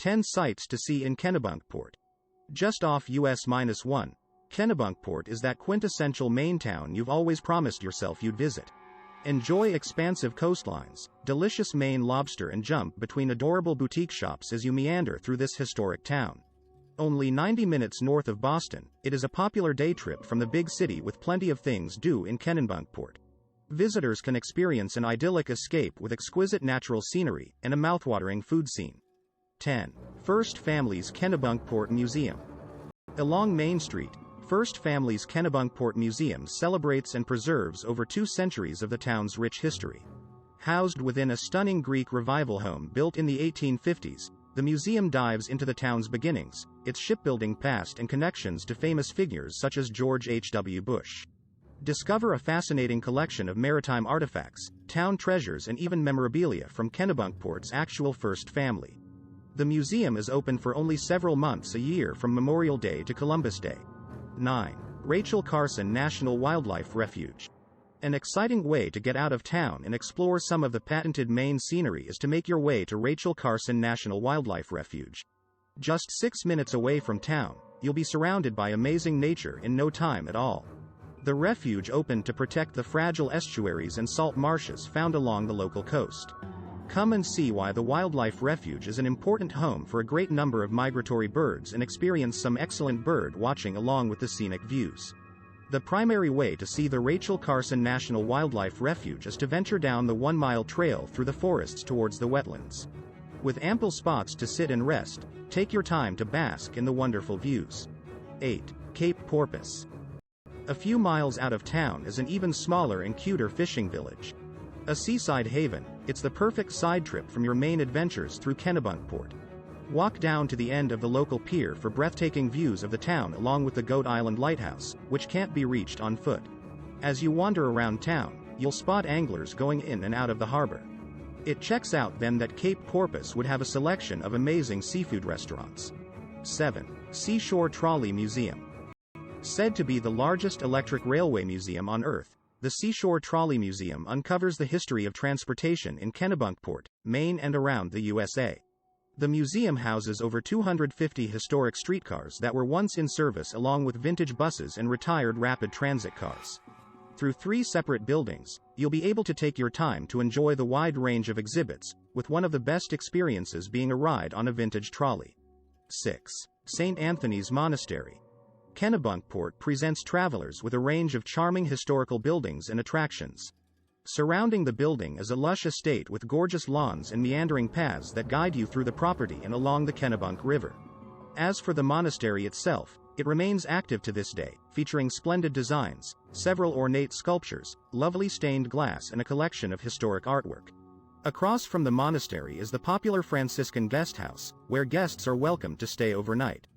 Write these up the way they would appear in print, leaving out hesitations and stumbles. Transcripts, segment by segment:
10 sights to see in Kennebunkport. Just off US-1, Kennebunkport is that quintessential Maine town you've always promised yourself you'd visit. Enjoy expansive coastlines, delicious Maine lobster and jump between adorable boutique shops as you meander through this historic town. Only 90 minutes north of Boston, it is a popular day trip from the big city with plenty of things to do in Kennebunkport. Visitors can experience an idyllic escape with exquisite natural scenery and a mouthwatering food scene. 10. First Family's Kennebunkport Museum. Along Main Street, First Family's Kennebunkport Museum celebrates and preserves over 2 centuries of the town's rich history. Housed within a stunning Greek revival home built in the 1850s, the museum dives into the town's beginnings, its shipbuilding past and connections to famous figures such as George H.W. Bush. Discover a fascinating collection of maritime artifacts, town treasures and even memorabilia from Kennebunkport's actual first family. The museum is open for only several months a year from Memorial Day to Columbus Day. 9. Carson National Wildlife Refuge. An exciting way to get out of town and explore some of the patented Maine scenery is to make your way to Carson National Wildlife Refuge. Just 6 minutes away from town, you'll be surrounded by amazing nature in no time at all. The refuge opened to protect the fragile estuaries and salt marshes found along the local coast. Come and see why the Wildlife Refuge is an important home for a great number of migratory birds and experience some excellent bird watching along with the scenic views. The primary way to see the Carson National Wildlife Refuge is to venture down the 1-mile trail through the forests towards the wetlands. With ample spots to sit and rest, take your time to bask in the wonderful views. 8. Cape Porpoise. A few miles out of town is an even smaller and cuter fishing village. A seaside haven, it's the perfect side trip from your main adventures through Kennebunkport. Walk down to the end of the local pier for breathtaking views of the town along with the Goat Island Lighthouse, which can't be reached on foot. As you wander around town, you'll spot anglers going in and out of the harbor. It checks out then that Cape Porpoise would have a selection of amazing seafood restaurants. 7. Seashore Trolley Museum. Said to be the largest electric railway museum on Earth, the Seashore Trolley Museum uncovers the history of transportation in Kennebunkport, Maine and around the USA. The museum houses over 250 historic streetcars that were once in service along with vintage buses and retired rapid transit cars. Through 3 separate buildings, you'll be able to take your time to enjoy the wide range of exhibits, with one of the best experiences being a ride on a vintage trolley. 6. St. Anthony's Monastery. Kennebunkport presents travelers with a range of charming historical buildings and attractions. Surrounding the building is a lush estate with gorgeous lawns and meandering paths that guide you through the property and along the Kennebunk River. As for the monastery itself, it remains active to this day, featuring splendid designs, several ornate sculptures, lovely stained glass and a collection of historic artwork. Across from the monastery is the popular Franciscan guest house, where guests are welcome to stay overnight.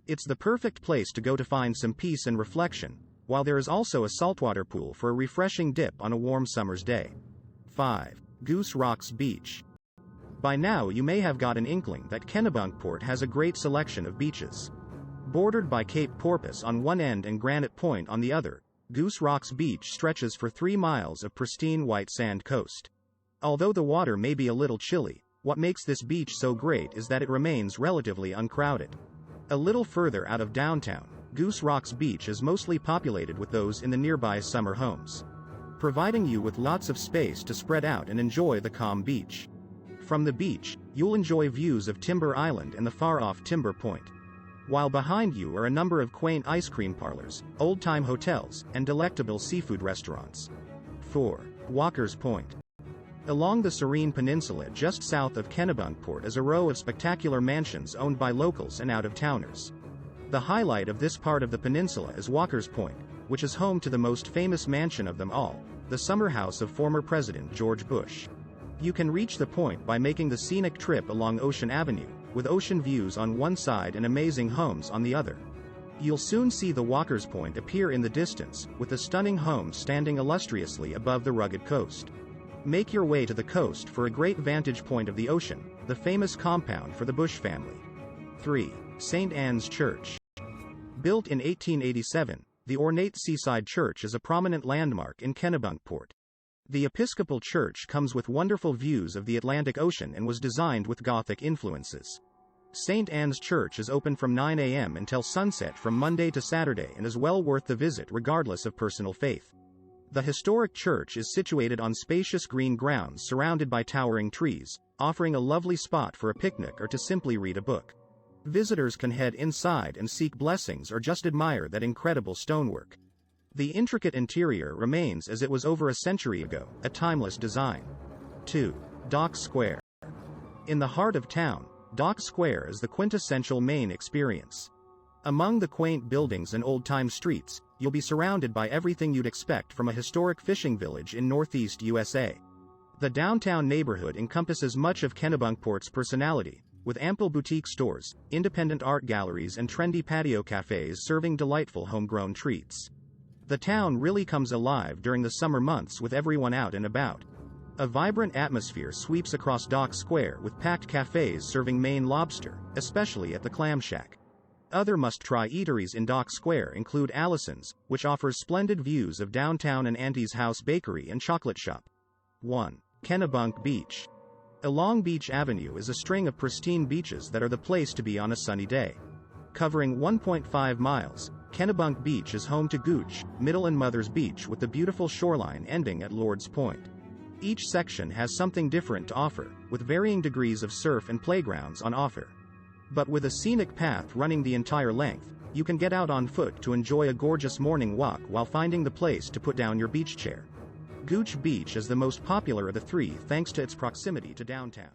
It's the perfect place to go to find some peace and reflection, while there is also a saltwater pool for a refreshing dip on a warm summer's day. 5. Goose Rocks Beach. By now you may have got an inkling that Kennebunkport has a great selection of beaches. Bordered by Cape Porpoise on one end and Granite Point on the other, Goose Rocks Beach stretches for 3 miles of pristine white sand coast. Although the water may be a little chilly, what makes this beach so great is that it remains relatively uncrowded. A little further out of downtown, Goose Rocks Beach is mostly populated with those in the nearby summer homes, providing you with lots of space to spread out and enjoy the calm beach. From the beach, you'll enjoy views of Timber Island and the far-off Timber Point. While behind you are a number of quaint ice cream parlors, old-time hotels, and delectable seafood restaurants. 4. Walker's Point. Along the serene peninsula just south of Kennebunkport is a row of spectacular mansions owned by locals and out-of-towners. The highlight of this part of the peninsula is Walker's Point, which is home to the most famous mansion of them all, the summer house of former President George Bush. You can reach the point by making the scenic trip along Ocean Avenue, with ocean views on one side and amazing homes on the other. You'll soon see the Walker's Point appear in the distance, with the stunning homes standing illustriously above the rugged coast. Make your way to the coast for a great vantage point of the ocean, the famous compound for the Bush family. 3. St. Anne's Church. Built in 1887, the ornate seaside church is a prominent landmark in Kennebunkport. The Episcopal Church comes with wonderful views of the Atlantic Ocean and was designed with Gothic influences. St. Anne's Church is open from 9 a.m. until sunset from Monday to Saturday and is well worth the visit regardless of personal faith. The historic church is situated on spacious green grounds surrounded by towering trees, offering a lovely spot for a picnic or to simply read a book. Visitors can head inside and seek blessings or just admire that incredible stonework. The intricate interior remains as it was over a century ago, a timeless design. 2. Dock Square. In the heart of town, Dock Square is the quintessential Maine experience. Among the quaint buildings and old-time streets, you'll be surrounded by everything you'd expect from a historic fishing village in northeast USA. The downtown neighborhood encompasses much of Kennebunkport's personality, with ample boutique stores, independent art galleries and trendy patio cafes serving delightful homegrown treats. The town really comes alive during the summer months with everyone out and about. A vibrant atmosphere sweeps across Dock Square with packed cafes serving Maine lobster, especially at the Clam Shack. Other must-try eateries in Dock Square include Allison's, which offers splendid views of downtown, and Auntie's House Bakery and Chocolate Shop. 1. Kennebunk Beach. Along Beach Avenue is a string of pristine beaches that are the place to be on a sunny day. Covering 1.5 miles, Kennebunk Beach is home to Goose, Middle and Mother's Beach with the beautiful shoreline ending at Lord's Point. Each section has something different to offer, with varying degrees of surf and playgrounds on offer. But with a scenic path running the entire length, you can get out on foot to enjoy a gorgeous morning walk while finding the place to put down your beach chair. Goose Beach is the most popular of the three thanks to its proximity to downtown.